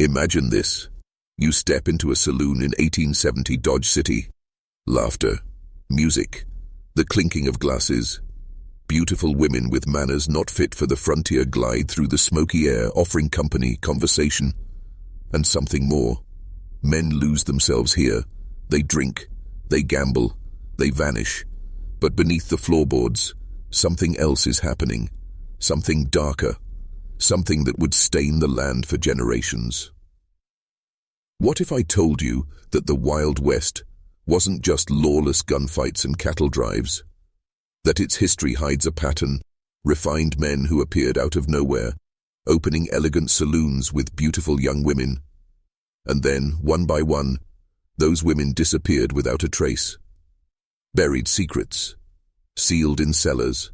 Imagine this. You step into a saloon in 1870 Dodge City. Laughter, music, the clinking of glasses. Beautiful women with manners not fit for the frontier glide through the smoky air, offering company, conversation, and something more. Men lose themselves here. They drink, they gamble, they vanish. But beneath the floorboards, something else is happening. Something darker. Something that would stain the land for generations. What if I told you that the Wild West wasn't just lawless gunfights and cattle drives? That its history hides a pattern, refined men who appeared out of nowhere, opening elegant saloons with beautiful young women. And then, one by one, those women disappeared without a trace. Buried secrets, sealed in cellars,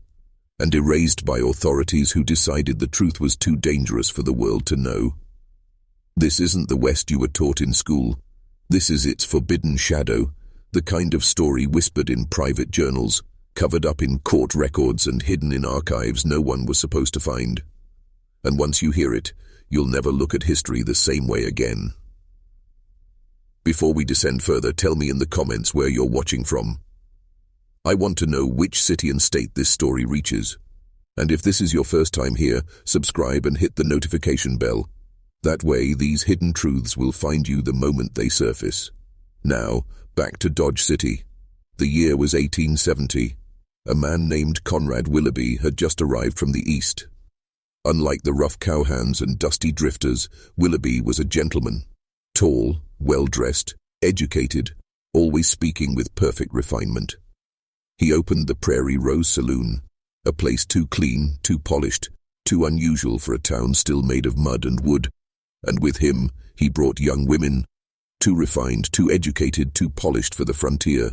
and erased by authorities who decided the truth was too dangerous for the world to know. This isn't the West you were taught in school. This is its forbidden shadow, the kind of story whispered in private journals, covered up in court records and hidden in archives no one was supposed to find. And once you hear it, you'll never look at history the same way again. Before we descend further, tell me in the comments where you're watching from. I want to know which city and state this story reaches. And if this is your first time here, subscribe and hit the notification bell. That way, these hidden truths will find you the moment they surface. Now, back to Dodge City. The year was 1870. A man named Conrad Willoughby had just arrived from the east. Unlike the rough cowhands and dusty drifters, Willoughby was a gentleman. Tall, well-dressed, educated, always speaking with perfect refinement. He opened the Prairie Rose Saloon, a place too clean, too polished, too unusual for a town still made of mud and wood. And with him, he brought young women, too refined, too educated, too polished for the frontier.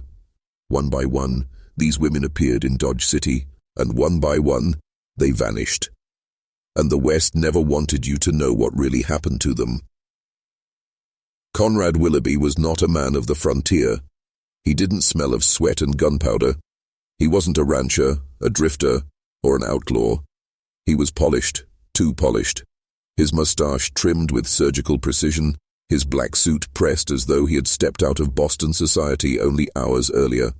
One by one, these women appeared in Dodge City, and one by one, they vanished. And the West never wanted you to know what really happened to them. Conrad Willoughby was not a man of the frontier. He didn't smell of sweat and gunpowder. He wasn't a rancher, a drifter, or an outlaw. He was polished, too polished. His mustache trimmed with surgical precision, his black suit pressed as though he had stepped out of Boston society only hours earlier.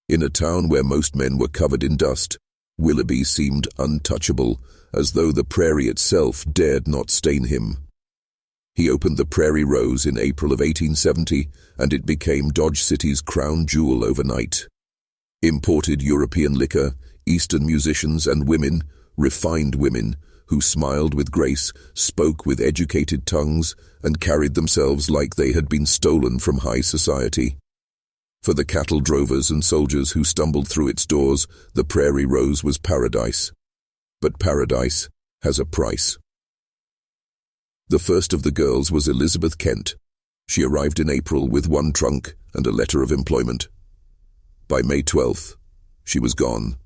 In a town where most men were covered in dust, Willoughby seemed untouchable, as though the prairie itself dared not stain him. He opened the Prairie Rose in April of 1870, and it became Dodge City's crown jewel overnight. Imported European liquor, Eastern musicians and women, refined women, who smiled with grace, spoke with educated tongues, and carried themselves like they had been stolen from high society. For the cattle drovers and soldiers who stumbled through its doors, the Prairie Rose was paradise. But paradise has a price. The first of the girls was Elizabeth Kent. She arrived in April with one trunk and a letter of employment. By May 12th, she was gone.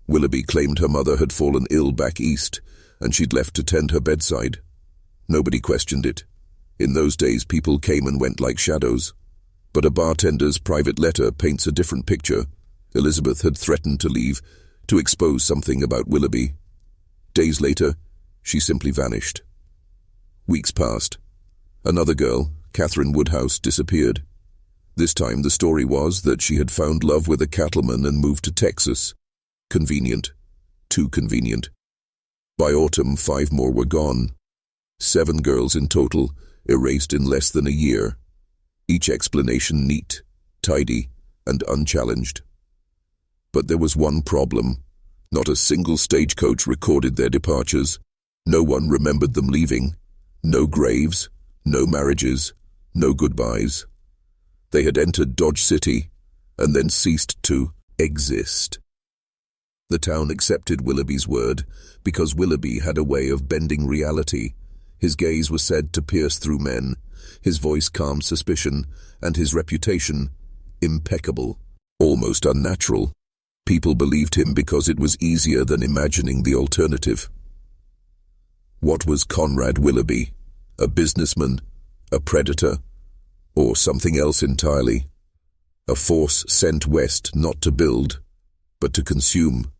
Willoughby claimed her mother had fallen ill back east, and she'd left to tend her bedside. Nobody questioned it. In those days, people came and went like shadows. But a bartender's private letter paints a different picture. Elizabeth had threatened to leave, to expose something about Willoughby. Days later, she simply vanished. Weeks passed. Another girl, Catherine Woodhouse, disappeared. This time the story was that she had found love with a cattleman and moved to Texas. Convenient. Too convenient. By autumn, 5 more were gone. 7 girls in total, erased in less than a year. Each explanation neat, tidy, and unchallenged. But there was one problem. Not a single stagecoach recorded their departures. No one remembered them leaving. No graves, no marriages, no goodbyes. They had entered Dodge City, and then ceased to exist. The town accepted Willoughby's word, because Willoughby had a way of bending reality. His gaze was said to pierce through men, his voice calmed suspicion, and his reputation impeccable, almost unnatural. People believed him because it was easier than imagining the alternative. What was Conrad Willoughby? A businessman? A predator? Or something else entirely? A force sent west not to build, but to consume.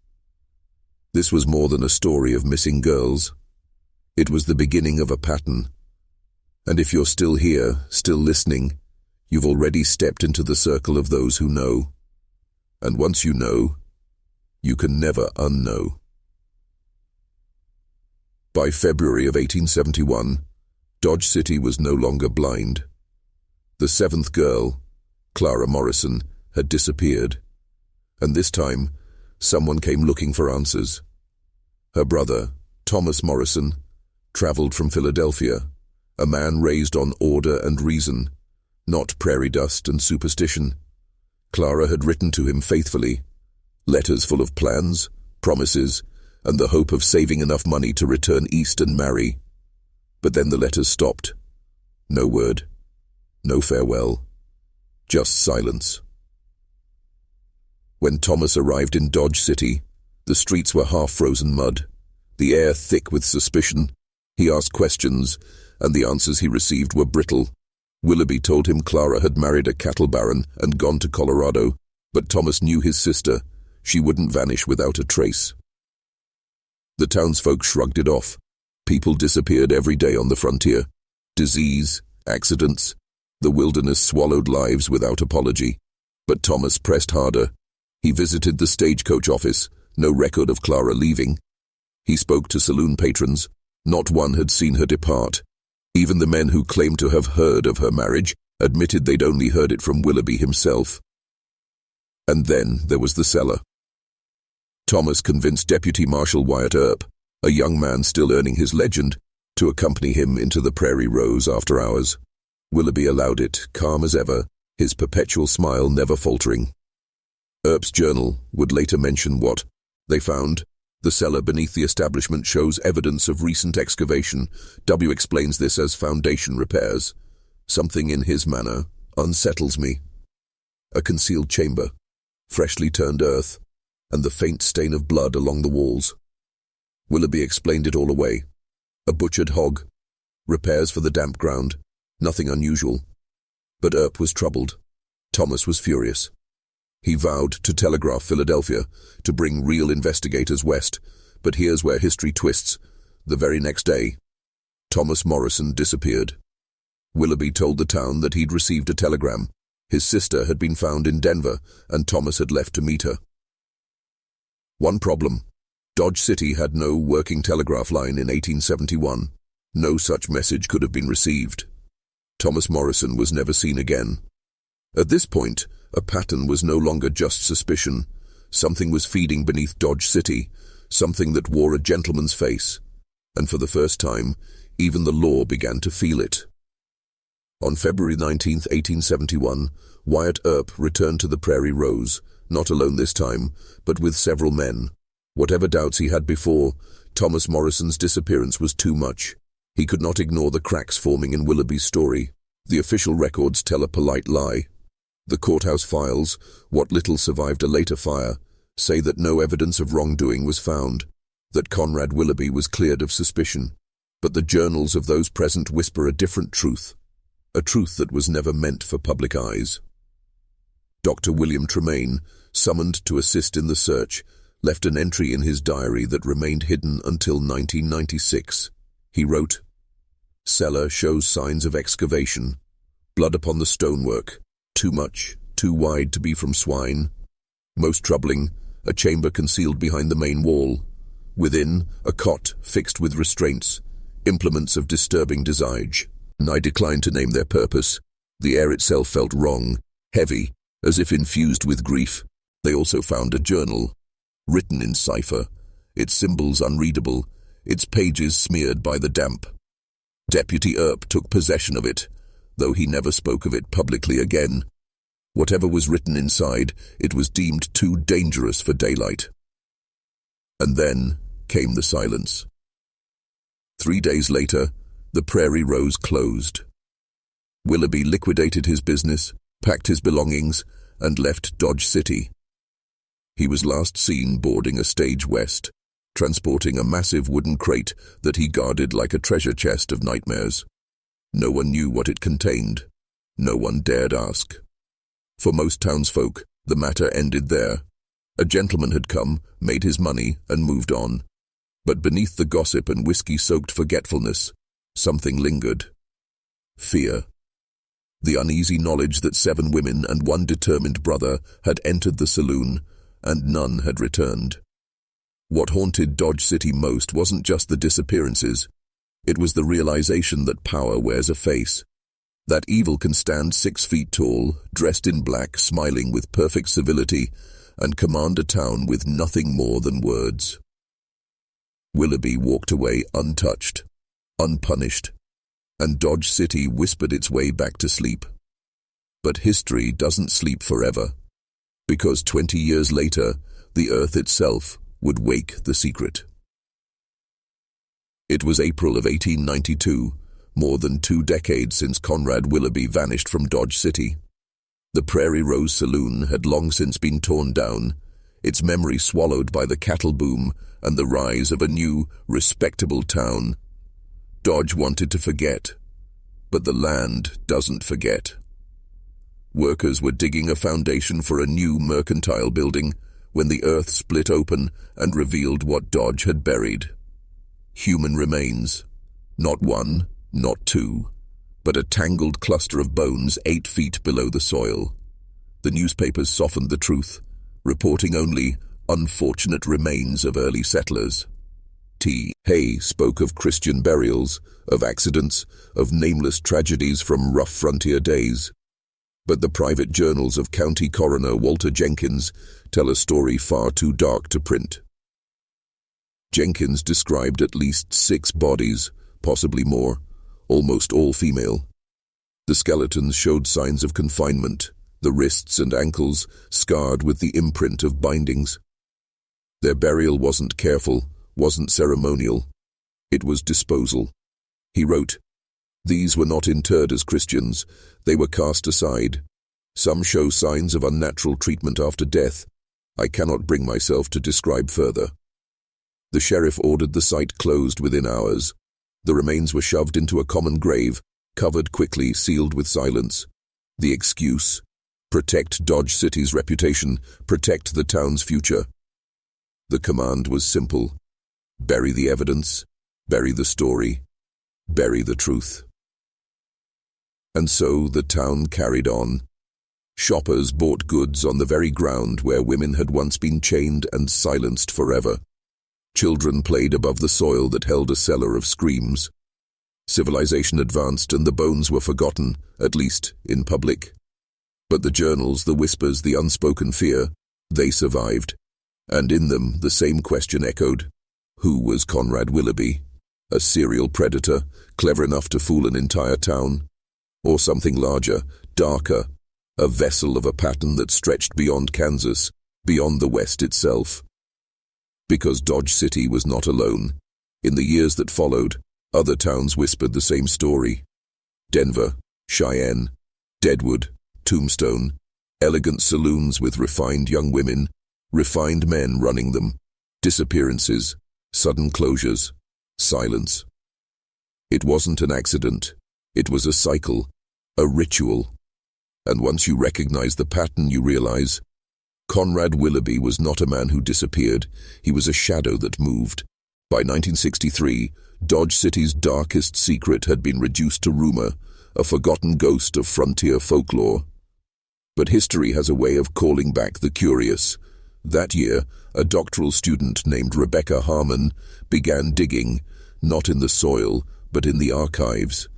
This was more than a story of missing girls. It was the beginning of a pattern, And if you're still here, still listening, you've already stepped into the circle of those who know. And once you know, you can never unknow. By February of 1871, Dodge City was no longer blind. The seventh girl, Clara Morrison, had disappeared, and this time, someone came looking for answers. Her brother, Thomas Morrison, traveled from Philadelphia, a man raised on order and reason, not prairie dust and superstition. Clara had written to him faithfully, letters full of plans, promises, and the hope of saving enough money to return east and marry. But then the letters stopped. No word, no farewell, just silence. When Thomas arrived in Dodge City, the streets were half-frozen mud, the air thick with suspicion. He asked questions, and the answers he received were brittle. Willoughby told him Clara had married a cattle baron and gone to Colorado, but Thomas knew his sister. She wouldn't vanish without a trace. The townsfolk shrugged it off. People disappeared every day on the frontier. Disease, accidents, the wilderness swallowed lives without apology. But Thomas pressed harder. He visited the stagecoach office, no record of Clara leaving. He spoke to saloon patrons. Not one had seen her depart. Even the men who claimed to have heard of her marriage admitted they'd only heard it from Willoughby himself. And then there was the cellar. Thomas convinced Deputy Marshal Wyatt Earp, a young man still earning his legend, to accompany him into the Prairie Rose after hours. Willoughby allowed it, calm as ever, his perpetual smile never faltering. Earp's journal would later mention what they found. The cellar beneath the establishment shows evidence of recent excavation. W explains this as foundation repairs. Something in his manner unsettles me. A concealed chamber, freshly turned earth, and the faint stain of blood along the walls. Willoughby explained it all away. A butchered hog, repairs for the damp ground, nothing unusual. But Earp was troubled. Thomas was furious. He vowed to telegraph Philadelphia, to bring real investigators west, but here's where history twists. The very next day, Thomas Morrison disappeared. Willoughby told the town that he'd received a telegram. His sister had been found in Denver, and Thomas had left to meet her. One problem. Dodge City had no working telegraph line in 1871. No such message could have been received. Thomas Morrison was never seen again. At this point, a pattern was no longer just suspicion. Something was feeding beneath Dodge City, something that wore a gentleman's face. And for the first time, even the law began to feel it. On February 19, 1871, Wyatt Earp returned to the Prairie Rose, not alone this time, but with several men. Whatever doubts he had before, Thomas Morrison's disappearance was too much. He could not ignore the cracks forming in Willoughby's story. The official records tell a polite lie. The courthouse files, what little survived a later fire, say that no evidence of wrongdoing was found, that Conrad Willoughby was cleared of suspicion. But the journals of those present whisper a different truth, a truth that was never meant for public eyes. Dr. William Tremaine, summoned to assist in the search, left an entry in his diary that remained hidden until 1996. He wrote, "Cellar shows signs of excavation. Blood upon the stonework. Too much, too wide to be from swine. Most troubling, a chamber concealed behind the main wall. Within, a cot fixed with restraints, implements of disturbing visage. I declined to name their purpose. The air itself felt wrong, heavy, as if infused with grief. They also found a journal, written in cipher, its symbols unreadable, its pages smeared by the damp. Deputy Earp took possession of it, though he never spoke of it publicly again. Whatever was written inside, it was deemed too dangerous for daylight." And then came the silence. 3 days later, the Prairie Rose closed. Willoughby liquidated his business, packed his belongings, and left Dodge City. He was last seen boarding a stage west, transporting a massive wooden crate that he guarded like a treasure chest of nightmares. No one knew what it contained. No one dared ask. For most townsfolk, the matter ended there. A gentleman had come, made his money, and moved on. But beneath the gossip and whiskey-soaked forgetfulness, something lingered. Fear. The uneasy knowledge that 7 women and 1 determined brother had entered the saloon, and none had returned. What haunted Dodge City most wasn't just the disappearances. It was the realization that power wears a face. That evil can stand 6 feet tall, dressed in black, smiling with perfect civility, and command a town with nothing more than words. Willoughby walked away untouched, unpunished, and Dodge City whispered its way back to sleep. But history doesn't sleep forever, because 20 years later, the earth itself would wake the secret. It was April of 1892, more than 2 decades since Conrad Willoughby vanished from Dodge City. The Prairie Rose Saloon had long since been torn down, its memory swallowed by the cattle boom and the rise of a new, respectable town. Dodge wanted to forget, but the land doesn't forget. Workers were digging a foundation for a new mercantile building when the earth split open and revealed what Dodge had buried. Human remains. Not 1, not 2, but a tangled cluster of bones 8 feet below the soil. The newspapers softened the truth, reporting only unfortunate remains of early settlers. T. Hay spoke of Christian burials, of accidents, of nameless tragedies from rough frontier days. But the private journals of County Coroner Walter Jenkins tell a story far too dark to print. Jenkins described at least 6 bodies, possibly more, almost all female. The skeletons showed signs of confinement, the wrists and ankles scarred with the imprint of bindings. Their burial wasn't careful, wasn't ceremonial. It was disposal. He wrote, "These were not interred as Christians, they were cast aside. Some show signs of unnatural treatment after death. I cannot bring myself to describe further." The sheriff ordered the site closed within hours. The remains were shoved into a common grave, covered quickly, sealed with silence. The excuse: protect Dodge City's reputation, protect the town's future. The command was simple: bury the evidence, bury the story, bury the truth. And so the town carried on. Shoppers bought goods on the very ground where women had once been chained and silenced forever. Children played above the soil that held a cellar of screams. Civilization advanced and the bones were forgotten, at least in public. But the journals, the whispers, the unspoken fear, they survived. And in them the same question echoed: who was Conrad Willoughby? A serial predator, clever enough to fool an entire town? Or something larger, darker, a vessel of a pattern that stretched beyond Kansas, beyond the West itself? Because Dodge City was not alone. In the years that followed, other towns whispered the same story. Denver, Cheyenne, Deadwood, Tombstone, elegant saloons with refined young women, refined men running them, disappearances, sudden closures, silence. It wasn't an accident. It was a cycle, a ritual. And once you recognize the pattern, you realize Conrad Willoughby was not a man who disappeared. He was a shadow that moved. By 1963, Dodge City's darkest secret had been reduced to rumor, a forgotten ghost of frontier folklore. But history has a way of calling back the curious. That year, a doctoral student named Rebecca Harmon began digging, not in the soil, but in the archives.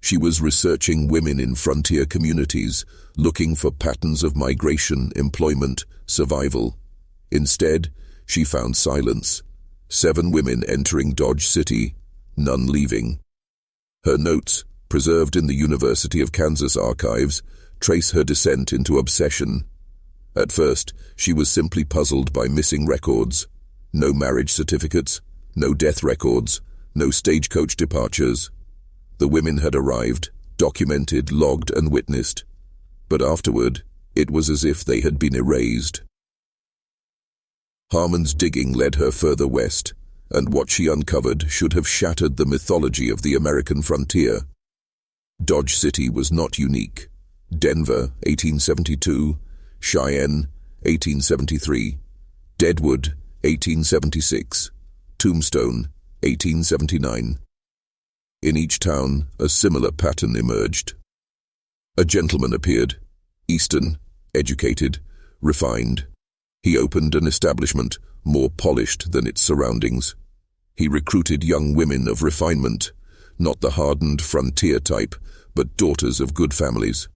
She was researching women in frontier communities, looking for patterns of migration, employment, survival. Instead, she found silence. 7 women entering Dodge City, none leaving. Her notes, preserved in the University of Kansas archives, trace her descent into obsession. At first, she was simply puzzled by missing records. No marriage certificates, no death records, no stagecoach departures. The women had arrived, documented, logged, and witnessed. But afterward, it was as if they had been erased. Harmon's digging led her further west, and what she uncovered should have shattered the mythology of the American frontier. Dodge City was not unique. Denver, 1872, Cheyenne, 1873, Deadwood, 1876, Tombstone, 1879. In each town, a similar pattern emerged. A gentleman appeared, Eastern, educated, refined. He opened an establishment, more polished than its surroundings. He recruited young women of refinement, not the hardened frontier type, but daughters of good families.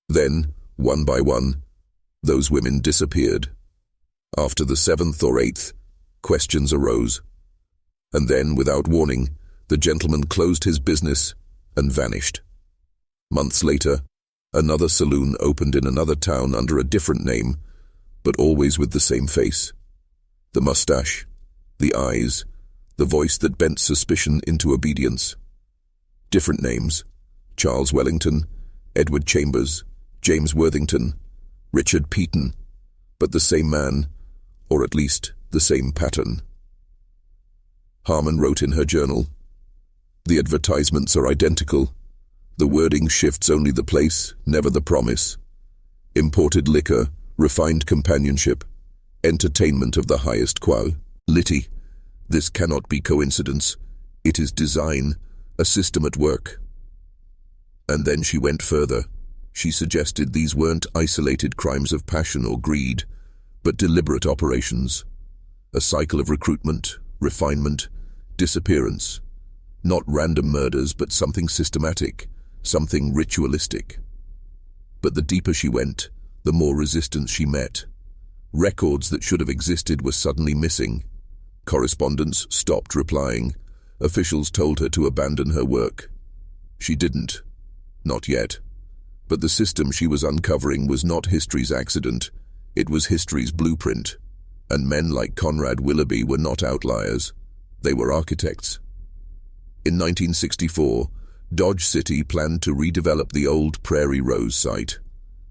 Then, one by one, those women disappeared. After the 7th or 8th, questions arose. And then, without warning, the gentleman closed his business and vanished. Months later, another saloon opened in another town under a different name, but always with the same face. The mustache, the eyes, the voice that bent suspicion into obedience. Different names: Charles Wellington, Edward Chambers, James Worthington, Richard Peaton, but the same man, or at least the same pattern. Harmon wrote in her journal, "The advertisements are identical. The wording shifts only the place, never the promise. Imported liquor, refined companionship, entertainment of the highest quality. This cannot be coincidence. It is design, a system at work." And then she went further. She suggested these weren't isolated crimes of passion or greed, but deliberate operations. A cycle of recruitment, refinement, disappearance. Not random murders, but something systematic, something ritualistic. But the deeper she went, the more resistance she met. Records that should have existed were suddenly missing. Correspondents stopped replying. Officials told her to abandon her work. She didn't. Not yet. But the system she was uncovering was not history's accident. It was history's blueprint. And men like Conrad Willoughby were not outliers. They were architects. In 1964, Dodge City planned to redevelop the old Prairie Rose site.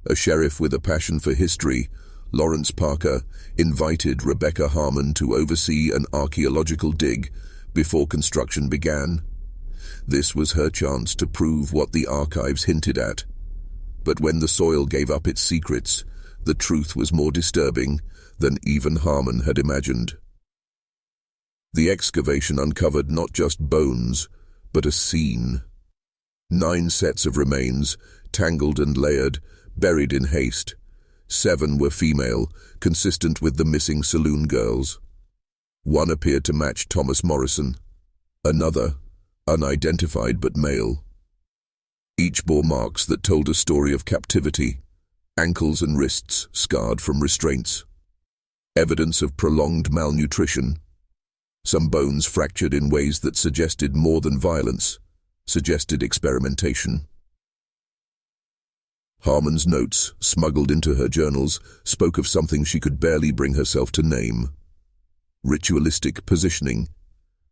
A sheriff with a passion for history, Lawrence Parker, invited Rebecca Harmon to oversee an archaeological dig before construction began. This was her chance to prove what the archives hinted at. But when the soil gave up its secrets, the truth was more disturbing than even Harmon had imagined. The excavation uncovered not just bones, but a scene. 9 sets of remains, tangled and layered, buried in haste. 7 were female, consistent with the missing saloon girls. 1 appeared to match Thomas Morrison. Another, unidentified but male. Each bore marks that told a story of captivity, ankles and wrists scarred from restraints. Evidence of prolonged malnutrition. Some bones fractured in ways that suggested more than violence, suggested experimentation. Harmon's notes, smuggled into her journals, spoke of something she could barely bring herself to name. Ritualistic positioning.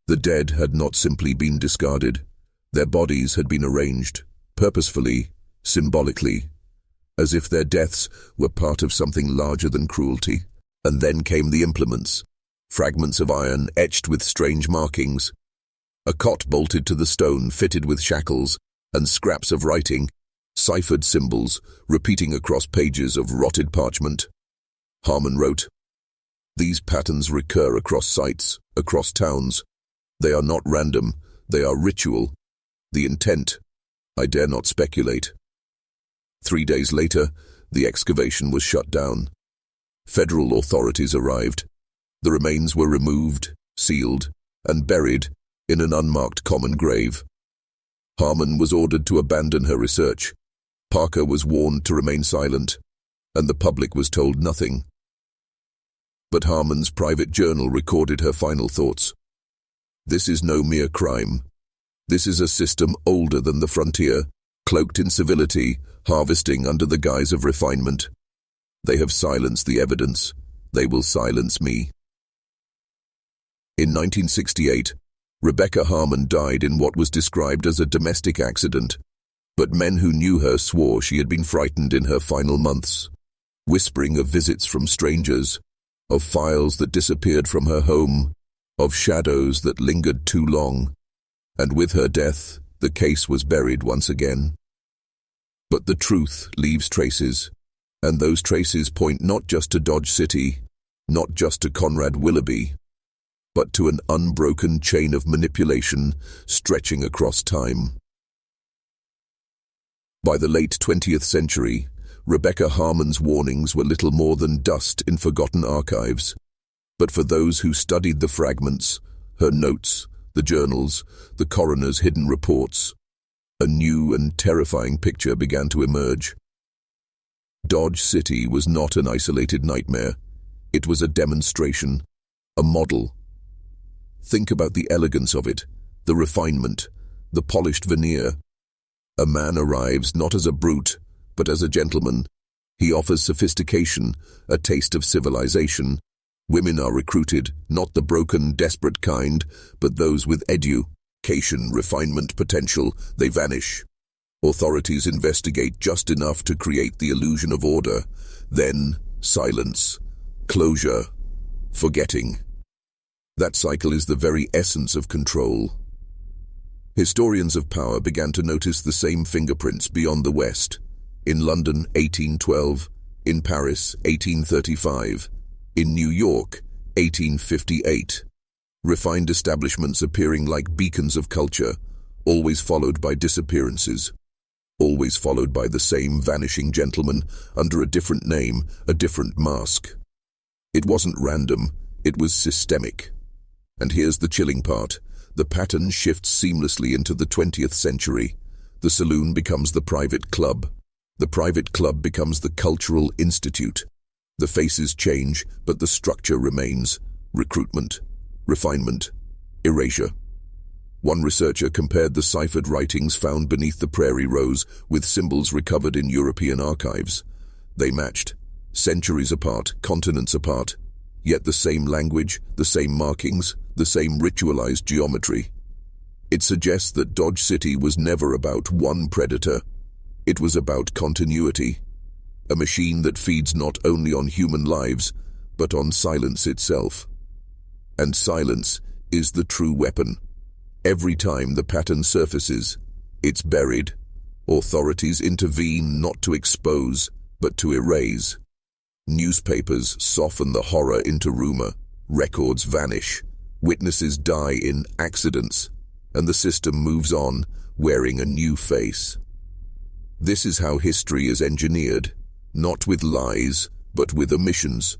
The dead had not simply been discarded. Their bodies had been arranged, purposefully, symbolically, as if their deaths were part of something larger than cruelty. And then came the implements. Fragments of iron etched with strange markings. A cot bolted to the stone fitted with shackles, and scraps of writing, ciphered symbols, repeating across pages of rotted parchment. Harmon wrote, "These patterns recur across sites, across towns. They are not random, they are ritual. The intent, I dare not speculate." 3 days later, the excavation was shut down. Federal authorities arrived. The remains were removed, sealed, and buried in an unmarked common grave. Harmon was ordered to abandon her research. Parker was warned to remain silent, and the public was told nothing. But Harmon's private journal recorded her final thoughts. "This is no mere crime. This is a system older than the frontier, cloaked in civility, harvesting under the guise of refinement. They have silenced the evidence. They will silence me." In 1968, Rebecca Harmon died in what was described as a domestic accident, but men who knew her swore she had been frightened in her final months, whispering of visits from strangers, of files that disappeared from her home, of shadows that lingered too long, and with her death, the case was buried once again. But the truth leaves traces, and those traces point not just to Dodge City, not just to Conrad Willoughby, but to an unbroken chain of manipulation stretching across time. By the late 20th century, Rebecca Harmon's warnings were little more than dust in forgotten archives. But for those who studied the fragments, her notes, the journals, the coroner's hidden reports, a new and terrifying picture began to emerge. Dodge City was not an isolated nightmare. It was a demonstration, a model. Think about the elegance of it, the refinement, the polished veneer. A man arrives not as a brute, but as a gentleman. He offers sophistication, a taste of civilization. Women are recruited, not the broken, desperate kind, but those with education, refinement, potential. They vanish. Authorities investigate just enough to create the illusion of order. Then, silence, closure, forgetting. That cycle is the very essence of control. Historians of power began to notice the same fingerprints beyond the West. In London, 1812. In Paris, 1835. In New York, 1858. Refined establishments appearing like beacons of culture, always followed by disappearances. Always followed by the same vanishing gentleman under a different name, a different mask. It wasn't random, it was systemic. And here's the chilling part. The pattern shifts seamlessly into the 20th century. The saloon becomes the private club. The private club becomes the cultural institute. The faces change, but the structure remains. Recruitment, refinement, erasure. One researcher compared the ciphered writings found beneath the prairie rose with symbols recovered in European archives. They matched, centuries apart, continents apart, yet the same language, the same markings, the same ritualized geometry. It suggests that Dodge City was never about one predator. It was about continuity. A machine that feeds not only on human lives, but on silence itself. And silence is the true weapon. Every time the pattern surfaces, it's buried. Authorities intervene not to expose, but to erase. Newspapers soften the horror into rumor. Records vanish. Witnesses die in accidents, and the system moves on, wearing a new face. This is how history is engineered, not with lies, but with omissions.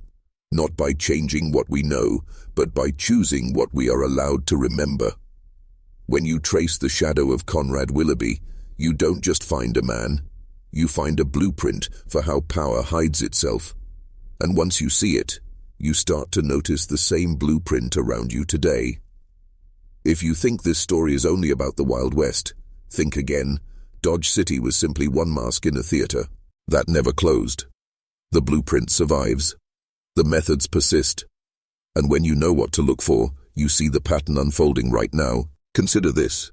Not by changing what we know, but by choosing what we are allowed to remember. When you trace the shadow of Conrad Willoughby, you don't just find a man, you find a blueprint for how power hides itself. And once you see it, you start to notice the same blueprint around you today. If you think this story is only about the Wild West, think again. Dodge City was simply one mask in a theater. That never closed. The blueprint survives. The methods persist. And when you know what to look for, you see the pattern unfolding right now. Consider this.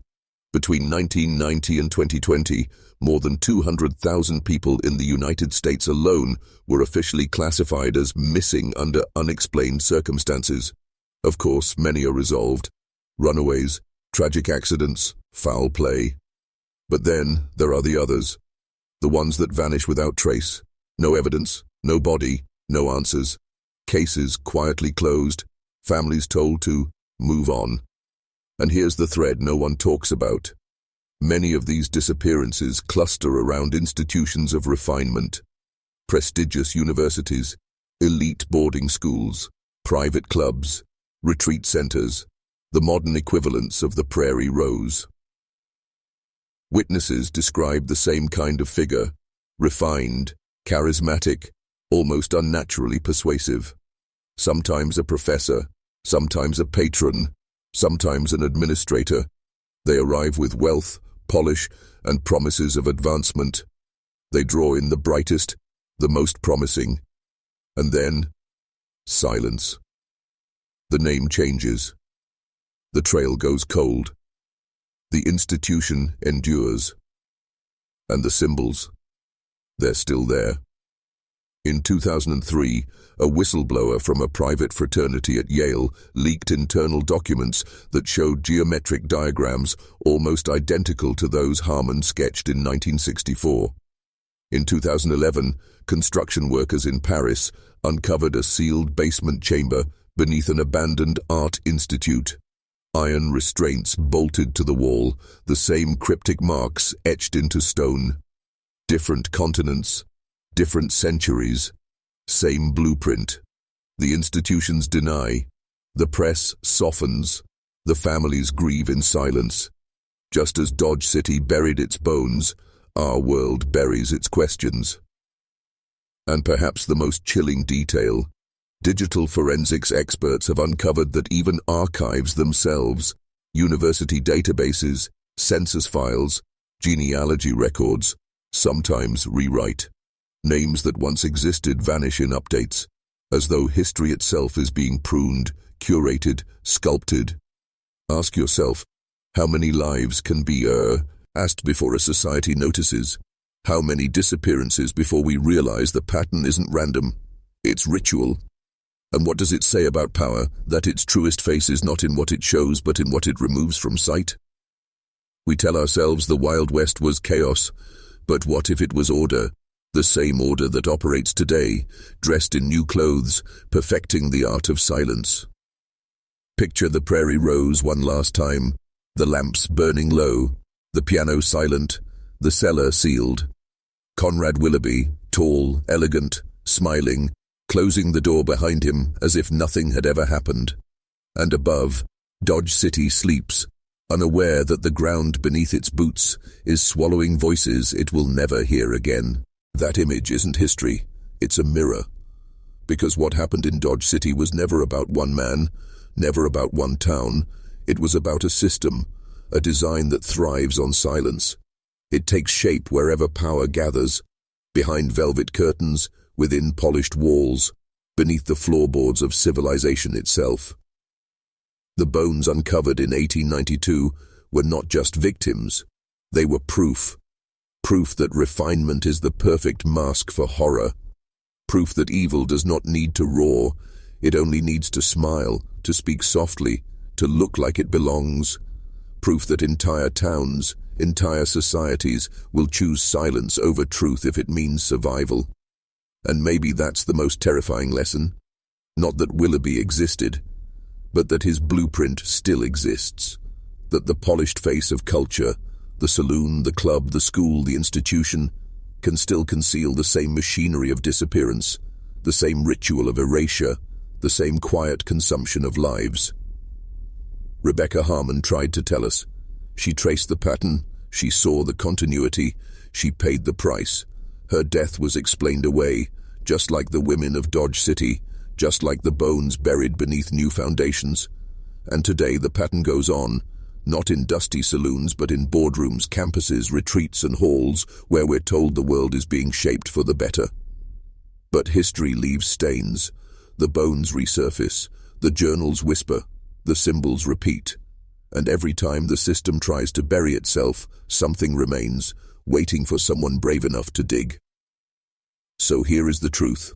Between 1990 and 2020, more than 200,000 people in the United States alone were officially classified as missing under unexplained circumstances. Of course, many are resolved. Runaways, tragic accidents, foul play. But then there are the others. The ones that vanish without trace. No evidence, no body, no answers. Cases quietly closed, families told to move on. And here's the thread no one talks about. Many of these disappearances cluster around institutions of refinement, prestigious universities, elite boarding schools, private clubs, retreat centers, the modern equivalents of the prairie rose. Witnesses describe the same kind of figure, refined, charismatic, almost unnaturally persuasive. Sometimes a professor, sometimes a patron, sometimes an administrator. They arrive with wealth, polish, and promises of advancement. They draw in the brightest, the most promising. And then, silence. The name changes. The trail goes cold. The institution endures. And the symbols, they're still there. In 2003, a whistleblower from a private fraternity at Yale leaked internal documents that showed geometric diagrams almost identical to those Harmon sketched in 1964. In 2011, construction workers in Paris uncovered a sealed basement chamber beneath an abandoned art institute. Iron restraints bolted to the wall, the same cryptic marks etched into stone. Different continents, different centuries, same blueprint. The institutions deny, the press softens, the families grieve in silence. Just as Dodge City buried its bones, our world buries its questions. And perhaps the most chilling detail, digital forensics experts have uncovered that even archives themselves, university databases, census files, genealogy records, sometimes rewrite. Names that once existed vanish in updates, as though history itself is being pruned, curated, sculpted. Ask yourself, how many lives can be asked before a society notices? How many disappearances before we realize the pattern isn't random, it's ritual? And what does it say about power, that its truest face is not in what it shows but in what it removes from sight? We tell ourselves the Wild West was chaos, but what if it was order? The same order that operates today, dressed in new clothes, perfecting the art of silence. Picture the prairie rose one last time, the lamps burning low, the piano silent, the cellar sealed. Conrad Willoughby, tall, elegant, smiling, closing the door behind him as if nothing had ever happened. And above, Dodge City sleeps, unaware that the ground beneath its boots is swallowing voices it will never hear again. That image isn't history, it's a mirror. Because what happened in Dodge City was never about one man, never about one town. It was about a system, a design that thrives on silence. It takes shape wherever power gathers, behind velvet curtains, within polished walls, beneath the floorboards of civilization itself. The bones uncovered in 1892 were not just victims, they were proof. Proof that refinement is the perfect mask for horror. Proof that evil does not need to roar, it only needs to smile, to speak softly, to look like it belongs. Proof that entire towns, entire societies will choose silence over truth if it means survival. And maybe that's the most terrifying lesson. Not that Willoughby existed, but that his blueprint still exists. That the polished face of culture, the saloon, the club, the school, the institution, can still conceal the same machinery of disappearance, the same ritual of erasure, the same quiet consumption of lives. Rebecca Harmon tried to tell us. She traced the pattern, she saw the continuity, she paid the price. Her death was explained away, just like the women of Dodge City, just like the bones buried beneath new foundations. And today the pattern goes on, not in dusty saloons but in boardrooms, campuses, retreats and halls where we're told the world is being shaped for the better. But history leaves stains. The bones resurface, the journals whisper, the symbols repeat. And every time the system tries to bury itself, something remains, waiting for someone brave enough to dig. So here is the truth.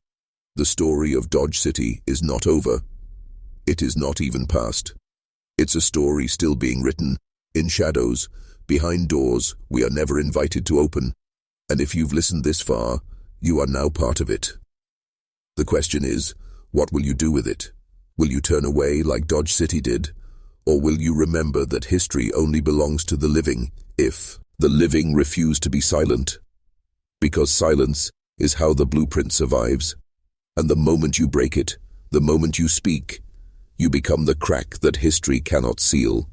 The story of Dodge City is not over. It is not even past. It's a story still being written, in shadows, behind doors we are never invited to open. And if you've listened this far, you are now part of it. The question is, what will you do with it? Will you turn away like Dodge City did? Or will you remember that history only belongs to the living if the living refuse to be silent? Because silence is how the blueprint survives. And the moment you break it, the moment you speak, you become the crack that history cannot seal.